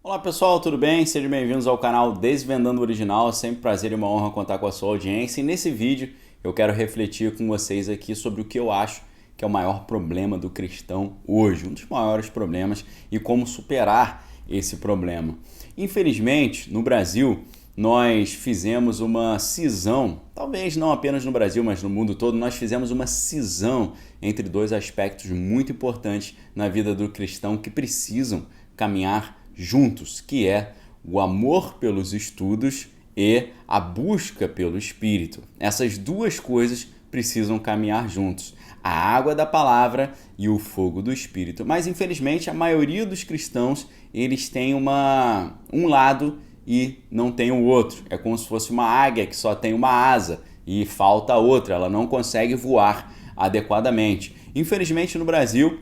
Olá pessoal, tudo bem? Sejam bem-vindos ao canal Desvendando o Original. É sempre um prazer e uma honra contar com a sua audiência. E nesse vídeo eu quero refletir com vocês aqui sobre o que eu acho que é o maior problema do cristão hoje, um dos maiores problemas, e como superar esse problema. Infelizmente, no Brasil, nós fizemos uma cisão, talvez não apenas no Brasil, mas no mundo todo, nós fizemos uma cisão entre dois aspectos muito importantes na vida do cristão que precisam caminhar juntos, que é o amor pelos estudos e a busca pelo Espírito. Essas duas coisas precisam caminhar juntos, a água da palavra e o fogo do Espírito. Mas infelizmente a maioria dos cristãos eles têm um lado e não tem o outro. É como se fosse uma águia que só tem uma asa e falta outra, ela não consegue voar adequadamente. Infelizmente no Brasil,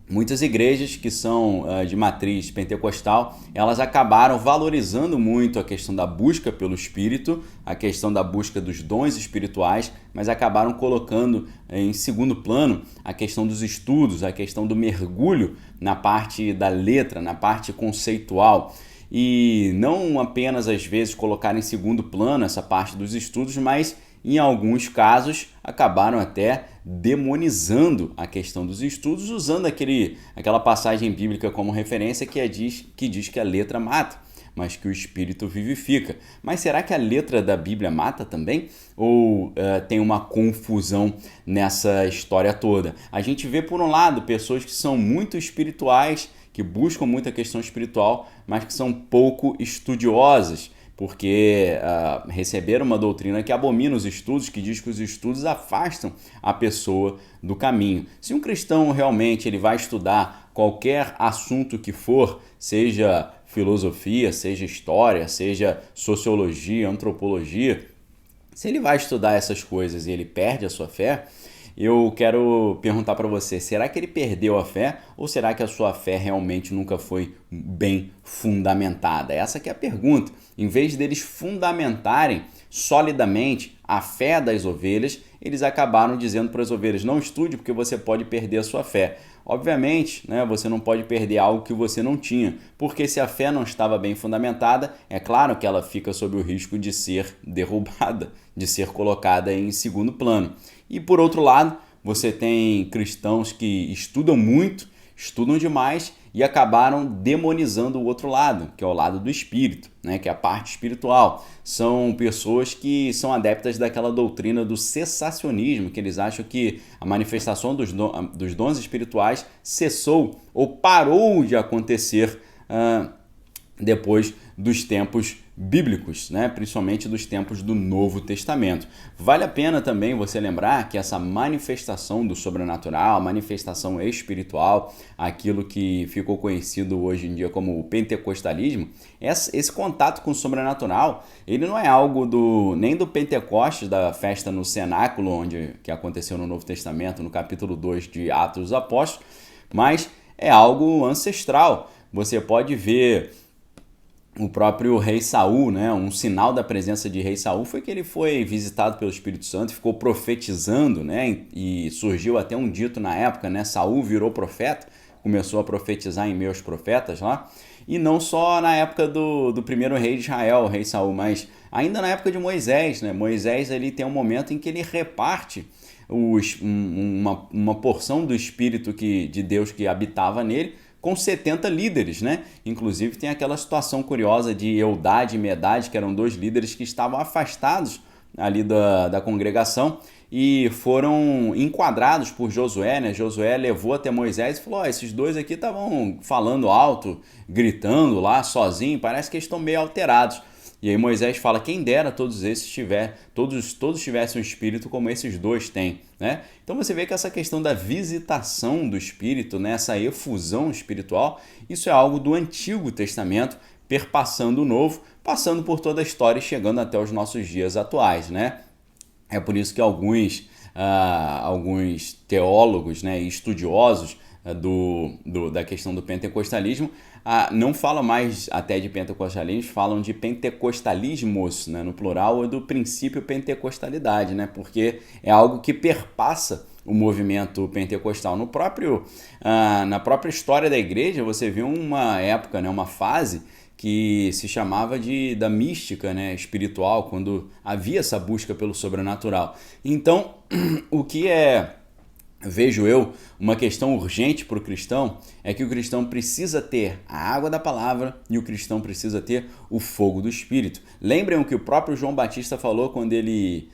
muitas igrejas que são de matriz pentecostal, elas acabaram valorizando muito a questão da busca pelo Espírito, a questão da busca dos dons espirituais, mas acabaram colocando em segundo plano a questão dos estudos, a questão do mergulho na parte da letra, na parte conceitual. E não apenas às vezes colocar em segundo plano essa parte dos estudos, mas em alguns casos acabaram até demonizando a questão dos estudos, usando aquela passagem bíblica como referência que diz que a letra mata, mas que o Espírito vivifica. Mas será que a letra da Bíblia mata também? Ou tem uma confusão nessa história toda? A gente vê, por um lado, pessoas que são muito espirituais, que buscam muita questão espiritual, mas que são pouco estudiosas, porque receberam uma doutrina que abomina os estudos, que diz que os estudos afastam a pessoa do caminho. Se um cristão realmente ele vai estudar qualquer assunto que for, seja filosofia, seja história, seja sociologia, antropologia, se ele vai estudar essas coisas e ele perde a sua fé, eu quero perguntar para você, será que ele perdeu a fé ou será que a sua fé realmente nunca foi bem fundamentada? Essa que é a pergunta. Em vez deles fundamentarem solidamente a fé das ovelhas, eles acabaram dizendo para as ovelhas, não estude porque você pode perder a sua fé. Obviamente, né, você não pode perder algo que você não tinha, porque se a fé não estava bem fundamentada, é claro que ela fica sob o risco de ser derrubada, de ser colocada em segundo plano. E por outro lado, você tem cristãos que estudam muito, estudam demais e acabaram demonizando o outro lado, que é o lado do espírito, né, que é a parte espiritual. São pessoas que são adeptas daquela doutrina do cessacionismo, que eles acham que a manifestação dos dons espirituais cessou ou parou de acontecer depois dos tempos bíblicos, né? Principalmente dos tempos do Novo Testamento. Vale a pena também você lembrar que essa manifestação do sobrenatural, a manifestação espiritual, aquilo que ficou conhecido hoje em dia como o pentecostalismo, esse contato com o sobrenatural, ele não é algo nem do Pentecostes, da festa no cenáculo, que aconteceu no Novo Testamento, no capítulo 2 de Atos dos Apóstolos, mas é algo ancestral. Você pode ver o próprio rei Saul, né? Um sinal da presença de rei Saul foi que ele foi visitado pelo Espírito Santo, ficou profetizando, né? E surgiu até um dito na época, né? Saul virou profeta, começou a profetizar em meio aos profetas lá. E não só na época do primeiro rei de Israel, o rei Saul, mas ainda na época de Moisés, né? Moisés ali tem um momento em que ele reparte uma porção do Espírito de Deus que habitava nele, com 70 líderes, né? Inclusive tem aquela situação curiosa de Eldade e Medade, que eram dois líderes que estavam afastados ali da congregação e foram enquadrados por Josué, né? Josué levou até Moisés e falou, esses dois aqui estavam falando alto, gritando lá sozinho, parece que eles estão meio alterados. E aí Moisés fala, quem dera todos tivessem um espírito como esses dois têm, né? Então você vê que essa questão da visitação do espírito, né, essa efusão espiritual, isso é algo do Antigo Testamento, perpassando o Novo, passando por toda a história e chegando até os nossos dias atuais, né? É por isso que alguns teólogos, né, e estudiosos da questão do pentecostalismo não falam mais até de pentecostalismo, falam de pentecostalismos, né, no plural, ou do princípio pentecostalidade, né, porque é algo que perpassa o movimento pentecostal. Na própria história da igreja, você viu uma época, né, uma fase que se chamava da mística, né, espiritual, quando havia essa busca pelo sobrenatural. Então, o que vejo eu, uma questão urgente para o cristão é que o cristão precisa ter a água da palavra e o cristão precisa ter o fogo do Espírito. Lembrem o que o próprio João Batista falou quando ele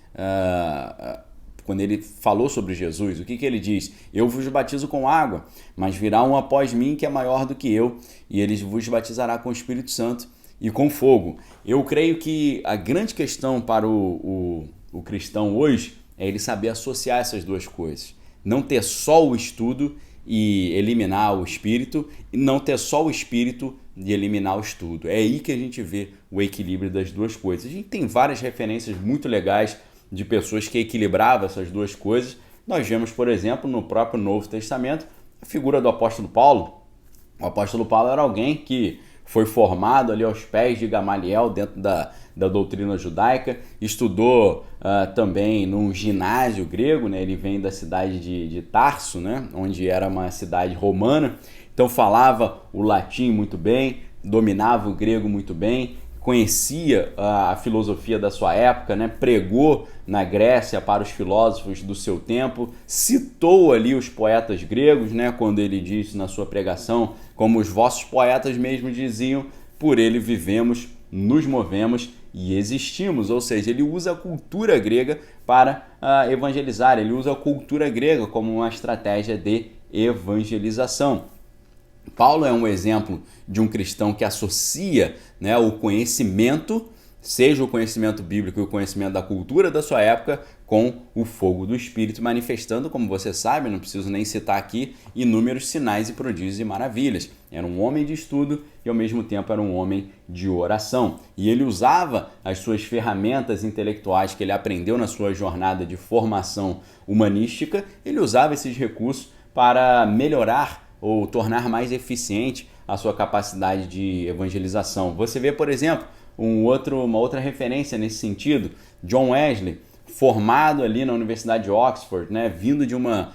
falou sobre Jesus. O que ele diz? Eu vos batizo com água, mas virá um após mim que é maior do que eu, e ele vos batizará com o Espírito Santo e com fogo. Eu creio que a grande questão para o cristão hoje é ele saber associar essas duas coisas. Não ter só o estudo e eliminar o espírito, e não ter só o espírito e eliminar o estudo. É aí que a gente vê o equilíbrio das duas coisas. A gente tem várias referências muito legais de pessoas que equilibravam essas duas coisas. Nós vemos, por exemplo, no próprio Novo Testamento, a figura do apóstolo Paulo. O apóstolo Paulo era alguém que foi formado ali aos pés de Gamaliel dentro da doutrina judaica, estudou também num ginásio grego, né? Ele vem da cidade de Tarso, né? Onde era uma cidade romana, então falava o latim muito bem, dominava o grego muito bem, conhecia a filosofia da sua época, né? Pregou na Grécia para os filósofos do seu tempo, citou ali os poetas gregos, né? Quando ele disse na sua pregação, como os vossos poetas mesmo diziam, por ele vivemos, nos movemos e existimos. Ou seja, ele usa a cultura grega para evangelizar, ele usa a cultura grega como uma estratégia de evangelização. Paulo é um exemplo de um cristão que associa, né, o conhecimento, seja o conhecimento bíblico e o conhecimento da cultura da sua época, com o fogo do Espírito, manifestando, como você sabe, não preciso nem citar aqui, inúmeros sinais e prodígios e maravilhas. Era um homem de estudo e ao mesmo tempo era um homem de oração. E ele usava as suas ferramentas intelectuais que ele aprendeu na sua jornada de formação humanística, ele usava esses recursos para melhorar ou tornar mais eficiente a sua capacidade de evangelização. Você vê, por exemplo, uma outra referência nesse sentido, John Wesley, formado ali na Universidade de Oxford, né, vindo de uma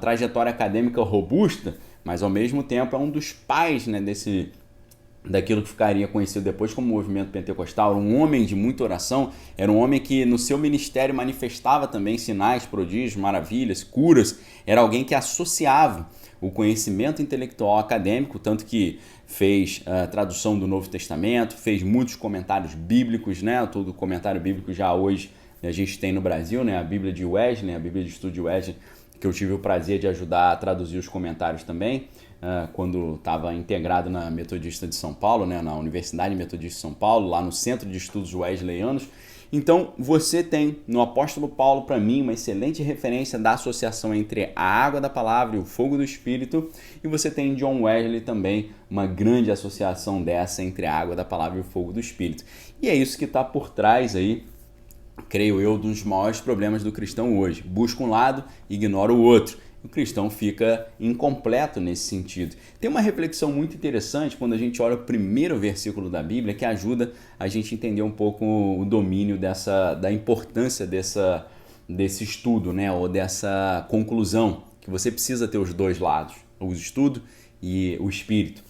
trajetória acadêmica robusta, mas ao mesmo tempo é um dos pais, né, daquilo que ficaria conhecido depois como movimento pentecostal. Era um homem de muita oração, era um homem que no seu ministério manifestava também sinais, prodígios, maravilhas, curas. Era alguém que associava o conhecimento intelectual acadêmico, tanto que fez a tradução do Novo Testamento, fez muitos comentários bíblicos, né? Todo comentário bíblico já hoje a gente tem no Brasil, né? A Bíblia de Wesley, a Bíblia de Estudo de Wesley, que eu tive o prazer de ajudar a traduzir os comentários também, quando estava integrado na Metodista de São Paulo, né? Na Universidade Metodista de São Paulo, lá no Centro de Estudos Wesleyanos. Então, você tem no apóstolo Paulo, para mim, uma excelente referência da associação entre a água da palavra e o fogo do Espírito, e você tem em John Wesley também uma grande associação dessa entre a água da palavra e o fogo do Espírito. E é isso que está por trás aí, creio eu, dos maiores problemas do cristão hoje. Busca um lado, ignora o outro. O cristão fica incompleto nesse sentido. Tem uma reflexão muito interessante quando a gente olha o primeiro versículo da Bíblia que ajuda a gente a entender um pouco o domínio da importância desse estudo, né? Ou dessa conclusão, que você precisa ter os dois lados, o estudo e o espírito.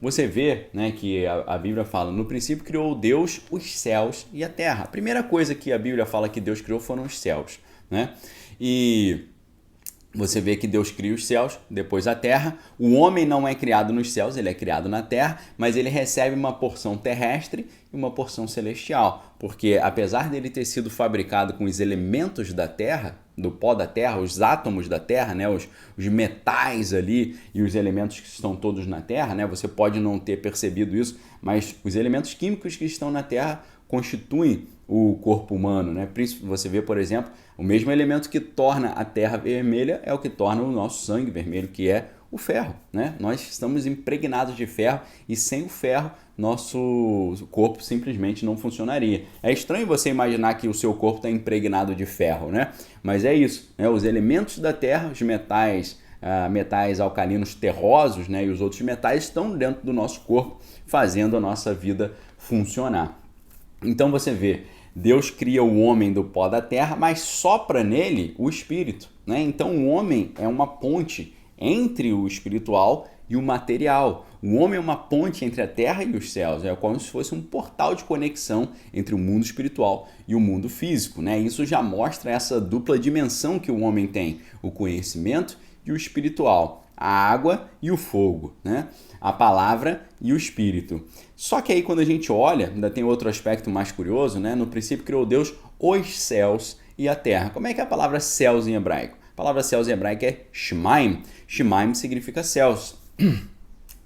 Você vê, né, que a Bíblia fala, no princípio criou Deus os céus e a terra. A primeira coisa que a Bíblia fala que Deus criou foram os céus, né? E você vê que Deus cria os céus, depois a terra. O homem não é criado nos céus, ele é criado na terra, mas ele recebe uma porção terrestre e uma porção celestial. Porque apesar dele ter sido fabricado com os elementos da terra, do pó da terra, os átomos da terra, né, os metais ali e os elementos que estão todos na terra, né, você pode não ter percebido isso, mas os elementos químicos que estão na terra constituem o corpo humano, né? Você vê, por exemplo, o mesmo elemento que torna a terra vermelha é o que torna o nosso sangue vermelho, que é o ferro, né? Nós estamos impregnados de ferro e sem o ferro nosso corpo simplesmente não funcionaria. É estranho você imaginar que o seu corpo está impregnado de ferro, né? Mas é isso, né? Os elementos da terra, os metais alcalinos terrosos, né? E os outros metais estão dentro do nosso corpo, fazendo a nossa vida funcionar. Então você vê, Deus cria o homem do pó da terra, mas sopra nele o espírito, né? Então o homem é uma ponte entre o espiritual e o material. O homem é uma ponte entre a terra e os céus, é como se fosse um portal de conexão entre o mundo espiritual e o mundo físico, né? Isso já mostra essa dupla dimensão que o homem tem, o conhecimento e o espiritual, a água e o fogo, né? A palavra e o espírito. Só que aí quando a gente olha, ainda tem outro aspecto mais curioso, né? No princípio criou Deus os céus e a terra. Como é que é a palavra céus em hebraico? A palavra céus em hebraico é shemaim. Shemaim significa céus.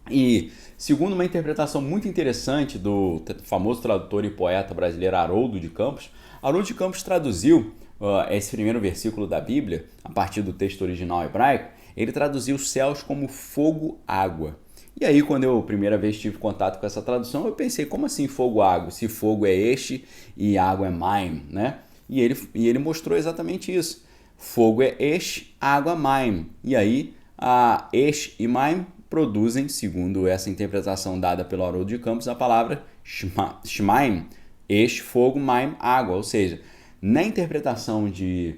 E segundo uma interpretação muito interessante do famoso tradutor e poeta brasileiro Haroldo de Campos, Haroldo de Campos traduziu esse primeiro versículo da Bíblia, a partir do texto original hebraico, ele traduziu os céus como fogo, água. E aí, quando eu primeira vez tive contato com essa tradução, eu pensei, como assim fogo, água? Se fogo é este e água é maim, né? E ele mostrou exatamente isso. Fogo é esh, água maim. E aí, a esh e maim produzem, segundo essa interpretação dada pelo Haroldo de Campos, a palavra shemaim, esh, fogo, maim, água. Ou seja, na interpretação de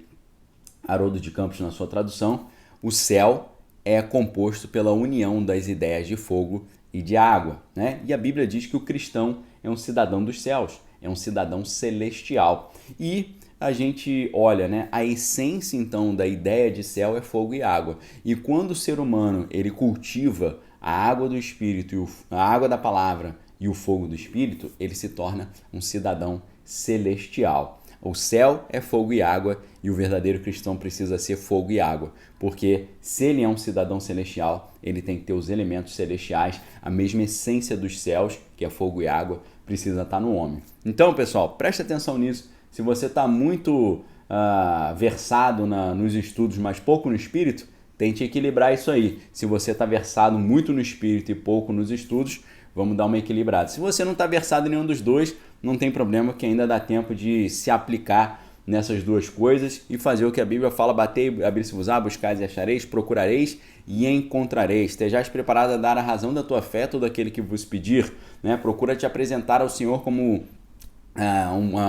Haroldo de Campos na sua tradução, o céu é composto pela união das ideias de fogo e de água, né? E a Bíblia diz que o cristão é um cidadão dos céus, é um cidadão celestial. E a gente olha, né? A essência, então, da ideia de céu é fogo e água. E quando o ser humano ele cultiva a água do Espírito, a água da palavra e o fogo do Espírito, ele se torna um cidadão celestial. O céu é fogo e água e o verdadeiro cristão precisa ser fogo e água, porque se ele é um cidadão celestial, ele tem que ter os elementos celestiais, a mesma essência dos céus, que é fogo e água, precisa estar no homem. Então, pessoal, preste atenção nisso. Se você está muito versado nos estudos, mas pouco no espírito, tente equilibrar isso aí. Se você está versado muito no espírito e pouco nos estudos, vamos dar uma equilibrada. Se você não está versado em nenhum dos dois, não tem problema, que ainda dá tempo de se aplicar nessas duas coisas e fazer o que a Bíblia fala: batei, abrir-se-vos-á, buscais e achareis, procurareis e encontrareis. Estejais preparado a dar a razão da tua fé a todo aquele que vos pedir, né? Procura te apresentar ao Senhor como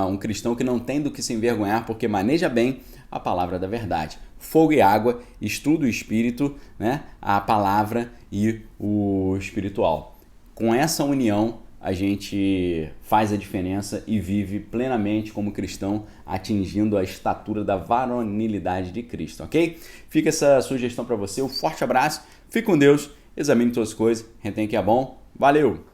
um cristão que não tem do que se envergonhar, porque maneja bem a palavra da verdade. Fogo e água, estudo o espírito, né? A palavra e o espiritual. Com essa união, a gente faz a diferença e vive plenamente como cristão, atingindo a estatura da varonilidade de Cristo, ok? Fica essa sugestão para você, um forte abraço, fique com Deus, examine todas as coisas, retém que é bom, valeu!